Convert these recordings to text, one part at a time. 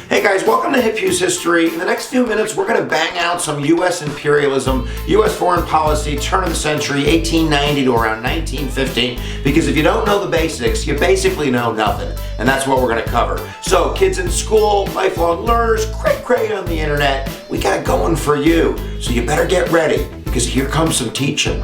Hey guys, welcome to HipHughes History. In the next few minutes, we're going to bang out some U.S. imperialism, U.S. foreign policy, turn of the century, 1890 to around 1915, because if you don't know the basics, you basically know nothing, and that's what we're going to cover. So, kids in school, lifelong learners, cray-cray on the internet, we got it going for you. So you better get ready, because here comes some teaching.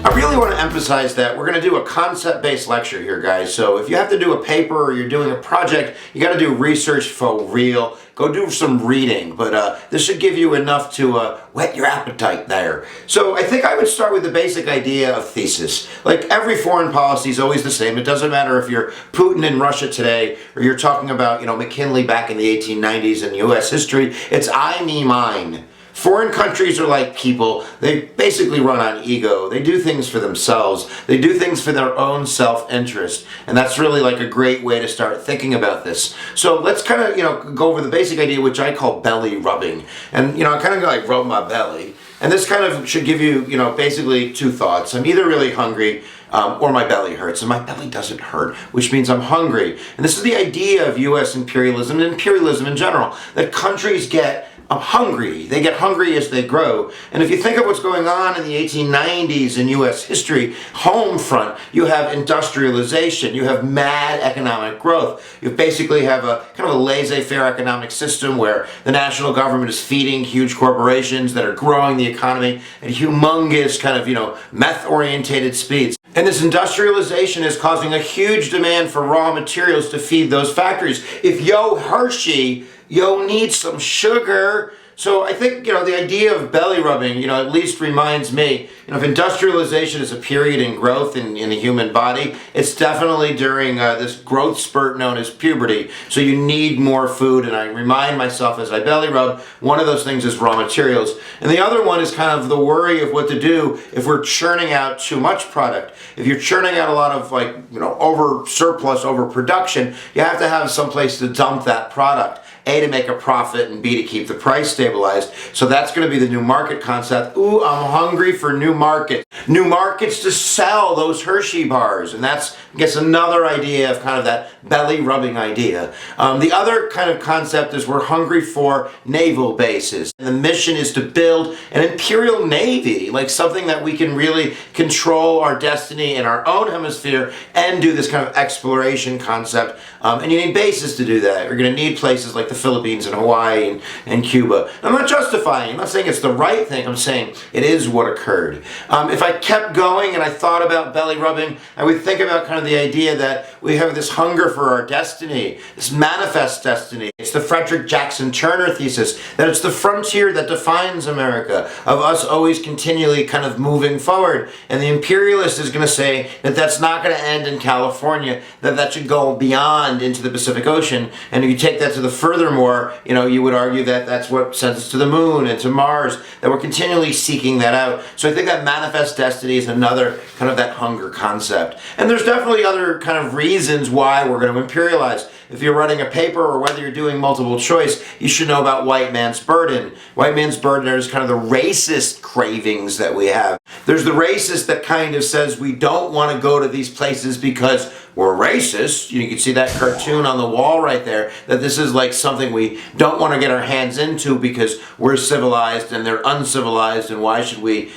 I really want to emphasize that we're going to do a concept-based lecture here, guys. So if you have to do a paper or you're doing a project, you got to do research for real. Go do some reading, but this should give you enough to whet your appetite there. So I think I would start with the basic idea of thesis. Like every foreign policy is always the same. It doesn't matter if you're Putin in Russia today or you're talking about, McKinley back in the 1890s in U.S. history. It's I, me, mine. Foreign countries are like people. They basically run on ego. They do things for themselves. They do things for their own self-interest. And that's really like a great way to start thinking about this. So let's kind of, go over the basic idea, which I call belly rubbing. And, I kind of go like rub my belly. And this kind of should give you, basically two thoughts. I'm either really hungry or my belly hurts. And my belly doesn't hurt, which means I'm hungry. And this is the idea of U.S. imperialism and imperialism in general, that countries get hungry. They get hungry as they grow. And if you think of what's going on in the 1890s in U.S. history, home front, you have industrialization, you have mad economic growth. You basically have a kind of a laissez-faire economic system where the national government is feeding huge corporations that are growing the economy at humongous kind of, meth-orientated speeds. And this industrialization is causing a huge demand for raw materials to feed those factories. If yo Hershey, yo need some sugar. So I think, the idea of belly rubbing, at least reminds me, if industrialization is a period in growth in the human body, it's definitely during this growth spurt known as puberty. So you need more food, and I remind myself as I belly rub, one of those things is raw materials. And the other one is kind of the worry of what to do if we're churning out too much product. If you're churning out a lot of over surplus, overproduction, you have to have some place to dump that product. A, to make a profit, and B, to keep the price stabilized. So that's going to be the new market concept. Ooh, I'm hungry for new markets. New markets to sell those Hershey bars. And that's, I guess, another idea of kind of that belly rubbing idea. The other kind of concept is we're hungry for naval bases. And the mission is to build an imperial navy, like something that we can really control our destiny in our own hemisphere and do this kind of exploration concept. And you need bases to do that. You're going to need places like the Philippines and Hawaii and Cuba. I'm not justifying, I'm not saying it's the right thing, I'm saying it is what occurred. If I kept going and I thought about belly rubbing, I would think about kind of the idea that we have this hunger for our destiny, this manifest destiny. It's the Frederick Jackson Turner thesis, that it's the frontier that defines America, of us always continually kind of moving forward. And the imperialist is going to say that that's not going to end in California, that should go beyond into the Pacific Ocean. And if you take that to the furthermore, you would argue that that's what sends us to the moon and to Mars, that we're continually seeking that out. So I think that manifest destiny is another kind of that hunger concept. And there's definitely other kind of reasons why we're going to imperialize. If you're running a paper or whether you're doing multiple choice, you should know about white man's burden. White man's burden is kind of the racist cravings that we have. There's the racist that kind of says we don't want to go to these places because we're racist. You can see that cartoon on the wall right there, that this is like something we don't want to get our hands into because we're civilized and they're uncivilized, and why should we,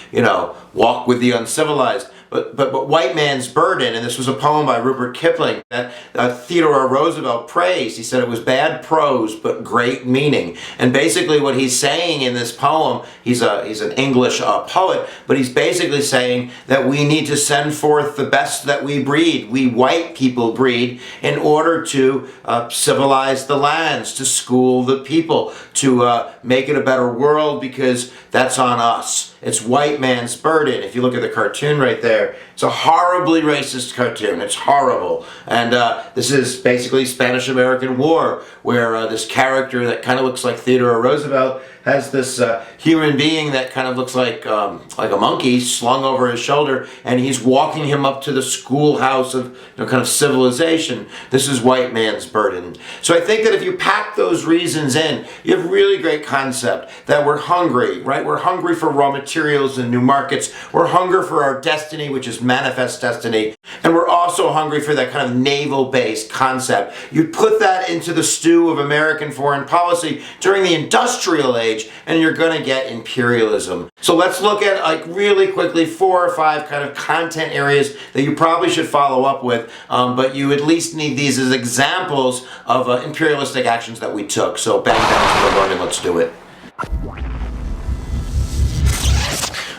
walk with the uncivilized? But white man's burden, and this was a poem by Rupert Kipling that Theodore Roosevelt praised. He said it was bad prose but great meaning. And basically what he's saying in this poem, he's an English poet, but he's basically saying that we need to send forth the best that we breed, we white people breed, in order to civilize the lands, to school the people, to make it a better world, because that's on us. It's white man's burden. If you look at the cartoon right there, it's a horribly racist cartoon. It's horrible. And this is basically Spanish-American War, where this character that kind of looks like Theodore Roosevelt has this human being that kind of looks like a monkey slung over his shoulder, and he's walking him up to the schoolhouse of kind of civilization. This is white man's burden. So I think that if you pack those reasons in, you have really great concept that we're hungry, right? We're hungry for raw materials and new markets. We're hungry for our destiny, which is manifest destiny. And we're also hungry for that kind of naval-based concept. You put that into the stew of American foreign policy during the industrial age, and you're going to get imperialism. So let's look at, like, really quickly 4 or 5 kind of content areas that you probably should follow up with, but you at least need these as examples of imperialistic actions that we took. So bang, bang, to the learning, let's do it.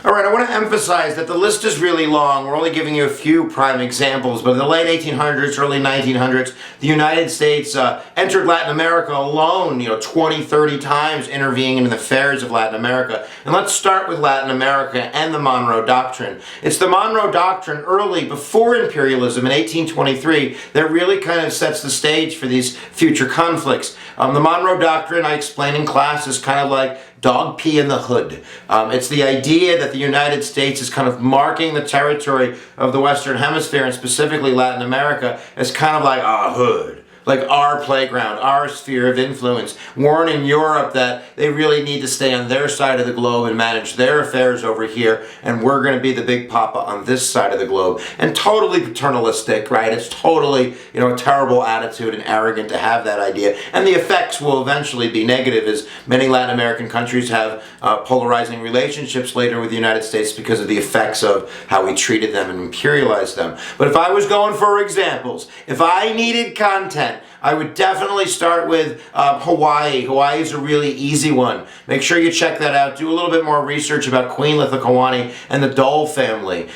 All right, I want to emphasize that the list is really long. We're only giving you a few prime examples, but in the late 1800s, early 1900s, the United States entered Latin America alone, 20, 30 times, intervening in the affairs of Latin America. And let's start with Latin America and the Monroe Doctrine. It's the Monroe Doctrine early, before imperialism in 1823, that really kind of sets the stage for these future conflicts. The Monroe Doctrine, I explain in class, is kind of like dog pee in the hood. It's the idea that the United States is kind of marking the territory of the Western Hemisphere, and specifically Latin America, as kind of like our hood, like our playground, our sphere of influence, warning Europe that they really need to stay on their side of the globe and manage their affairs over here, and we're going to be the big papa on this side of the globe. And totally paternalistic, right? It's totally, a terrible attitude and arrogant to have that idea. And the effects will eventually be negative, as many Latin American countries have polarizing relationships later with the United States because of the effects of how we treated them and imperialized them. But if I was going for examples, if I needed content, I would definitely start with Hawaii. Hawaii is a really easy one. Make sure you check that out. Do a little bit more research about Queen Lithakawani and the Dole family.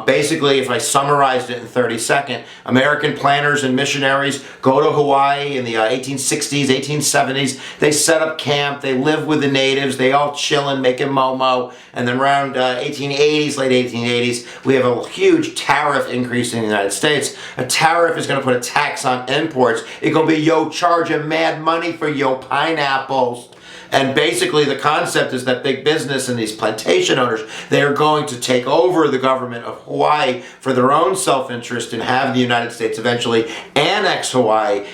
Basically, if I summarized it in 30 seconds, American planners and missionaries go to Hawaii in the 1860s, 1870s. They set up camp. They live with the natives. They all chillin', making momo. And then around 1880s, late 1880s, we have a huge tariff increase in the United States. A tariff is going to put a tax on imports. It's going to be, charging mad money for pineapples. And basically the concept is that big business and these plantation owners, they are going to take over the government of Hawaii for their own self-interest and have the United States eventually annex Hawaii,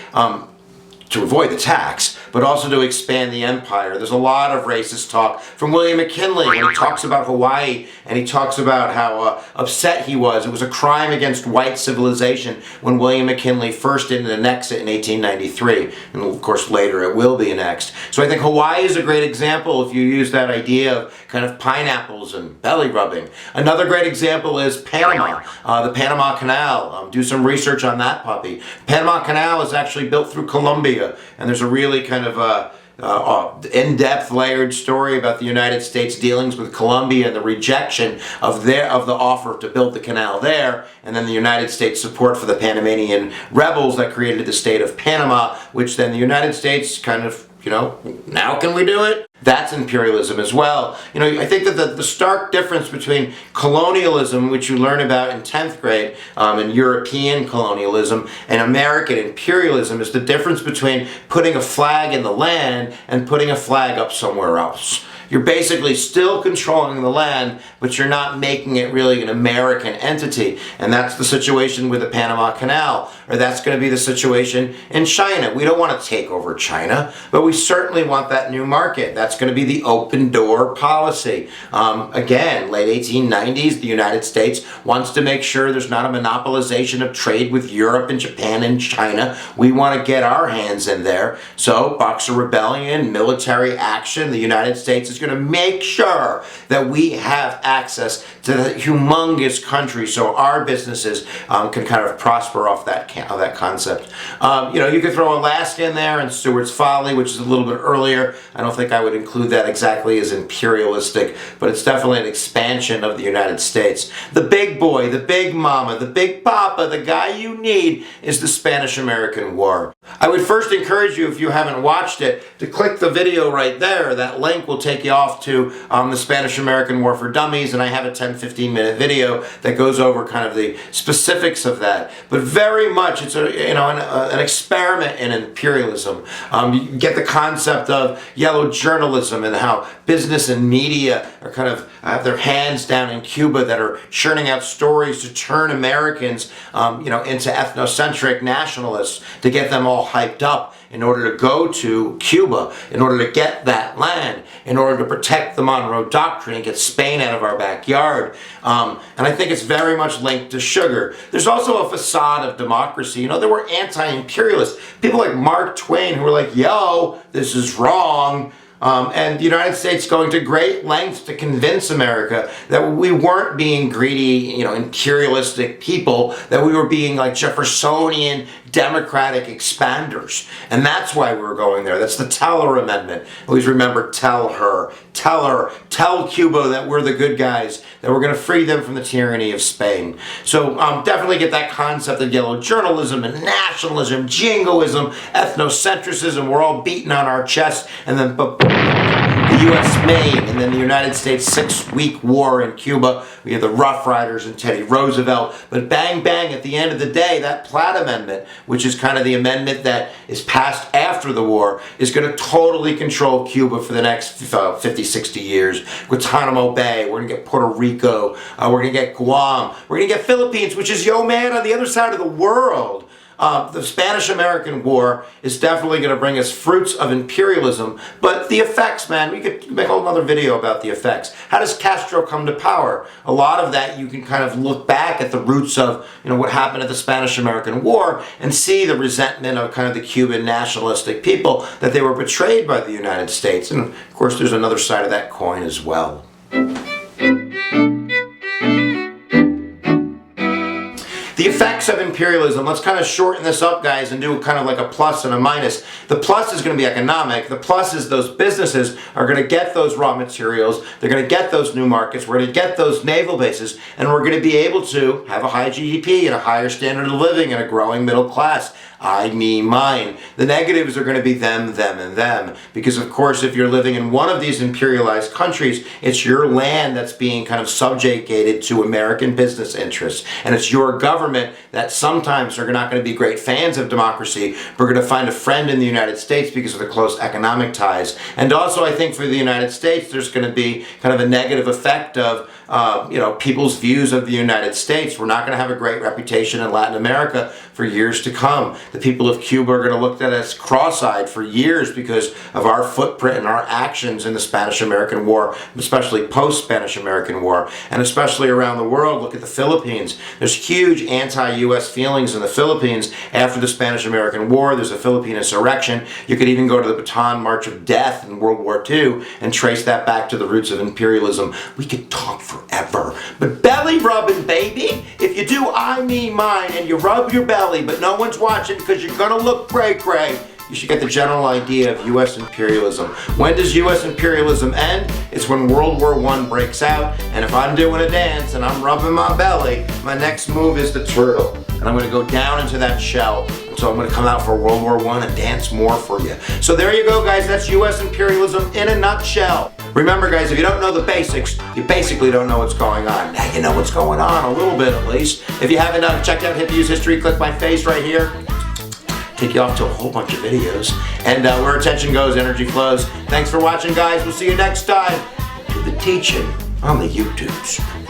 to avoid the tax, but also to expand the empire. There's a lot of racist talk from William McKinley when he talks about Hawaii, and he talks about how upset he was. It was a crime against white civilization when William McKinley first didn't annex it in 1893. And of course later it will be annexed. So I think Hawaii is a great example if you use that idea of kind of pineapples and belly rubbing. Another great example is Panama, the Panama Canal. Do some research on that puppy. Panama Canal is actually built through Colombia. And there's a really kind of in-depth layered story about the United States dealings with Colombia and the rejection of the offer to build the canal there, and then the United States support for the Panamanian rebels that created the state of Panama, which then the United States kind of, now can we do it? That's imperialism as well. I think that the stark difference between colonialism, which you learn about in 10th grade, and European colonialism, and American imperialism is the difference between putting a flag in the land and putting a flag up somewhere else. You're basically still controlling the land, but you're not making it really an American entity. And that's the situation with the Panama Canal, or that's going to be the situation in China. We don't want to take over China, but we certainly want that new market. That's going to be the open door policy. Again, late 1890s, the United States wants to make sure there's not a monopolization of trade with Europe and Japan and China. We want to get our hands in there. So, Boxer Rebellion, military action, the United States is going to make sure that we have access to the humongous country so our businesses can kind of prosper off that concept. You could throw Alaska in there and Stewart's Folly, which is a little bit earlier. I don't think I would include that exactly as imperialistic, but it's definitely an expansion of the United States. The big boy, the big mama, the big papa, the guy you need is the Spanish-American War. I would first encourage you, if you haven't watched it, to click the video right there. That link will take you off to the Spanish-American War for Dummies, and I have a 10-15 minute video that goes over kind of the specifics of that. But very much, it's an experiment in imperialism. You get the concept of yellow journalism and how business and media are kind of have their hands down in Cuba that are churning out stories to turn Americans, into ethnocentric nationalists, to get them all hyped up in order to go to Cuba, in order to get that land, in order to protect the Monroe Doctrine and get Spain out of our backyard. And I think it's very much linked to sugar. There's also a facade of democracy. There were anti-imperialists, people like Mark Twain, who were like, yo, this is wrong. And the United States going to great lengths to convince America that we weren't being greedy, imperialistic people, that we were being like Jeffersonian democratic expanders. And that's why we were going there. That's the Teller Amendment. Always remember, tell her, tell Cuba that we're the good guys, that we're going to free them from the tyranny of Spain. So definitely get that concept of yellow journalism and nationalism, jingoism, ethnocentrism. We're all beating on our chest, and then the U.S. made, and then the United States 6-week war in Cuba. We have the Rough Riders and Teddy Roosevelt. But bang, bang, at the end of the day, that Platt Amendment, which is kind of the amendment that is passed after the war, is going to totally control Cuba for the next 50, 60 years. Guantanamo Bay, we're going to get Puerto Rico, we're going to get Guam, we're going to get Philippines, which is, yo man, on the other side of the world. The Spanish-American War is definitely going to bring us fruits of imperialism, but the effects, man, we could make a whole other video about the effects. How does Castro come to power? A lot of that you can kind of look back at the roots of, what happened at the Spanish-American War and see the resentment of kind of the Cuban nationalistic people, that they were betrayed by the United States. And of course, there's another side of that coin as well. The effects of imperialism, let's kind of shorten this up, guys, and do kind of like a plus and a minus. The plus is going to be economic. The plus is those businesses are going to get those raw materials. They're going to get those new markets. We're going to get those naval bases, and we're going to be able to have a high GDP and a higher standard of living and a growing middle class. I, me, mine. The negatives are going to be them, and them. Because, of course, if you're living in one of these imperialized countries, it's your land that's being kind of subjugated to American business interests. And it's your government that sometimes are not going to be great fans of democracy. We're going to find a friend in the United States because of the close economic ties. And also, I think for the United States, there's going to be kind of a negative effect of people's views of the United States. We're not going to have a great reputation in Latin America for years to come. The people of Cuba are going to look at us cross-eyed for years because of our footprint and our actions in the Spanish-American War, especially post-Spanish-American War, and especially around the world. Look at the Philippines. There's huge anti-U.S. feelings in the Philippines after the Spanish-American War. There's a Philippine insurrection. You could even go to the Bataan March of Death in World War II and trace that back to the roots of imperialism. We could talk forever. But belly rubbing, baby. If you do I, me, mine, and you rub your belly, but no one's watching because you're gonna look cray-cray, you should get the general idea of U.S. imperialism. When does U.S. imperialism end? It's when World War I breaks out, and if I'm doing a dance and I'm rubbing my belly, my next move is the turtle. And I'm gonna go down into that shell until I'm gonna come out for World War I and dance more for you. So there you go, guys. That's U.S. imperialism in a nutshell. Remember, guys, if you don't know the basics, you basically don't know what's going on. Now you know what's going on, a little bit at least. If you haven't checked out HipHughes history, click my face right here. Take you off to a whole bunch of videos. And where attention goes, energy flows. Thanks for watching, guys. We'll see you next time. Do the teaching on the YouTubes.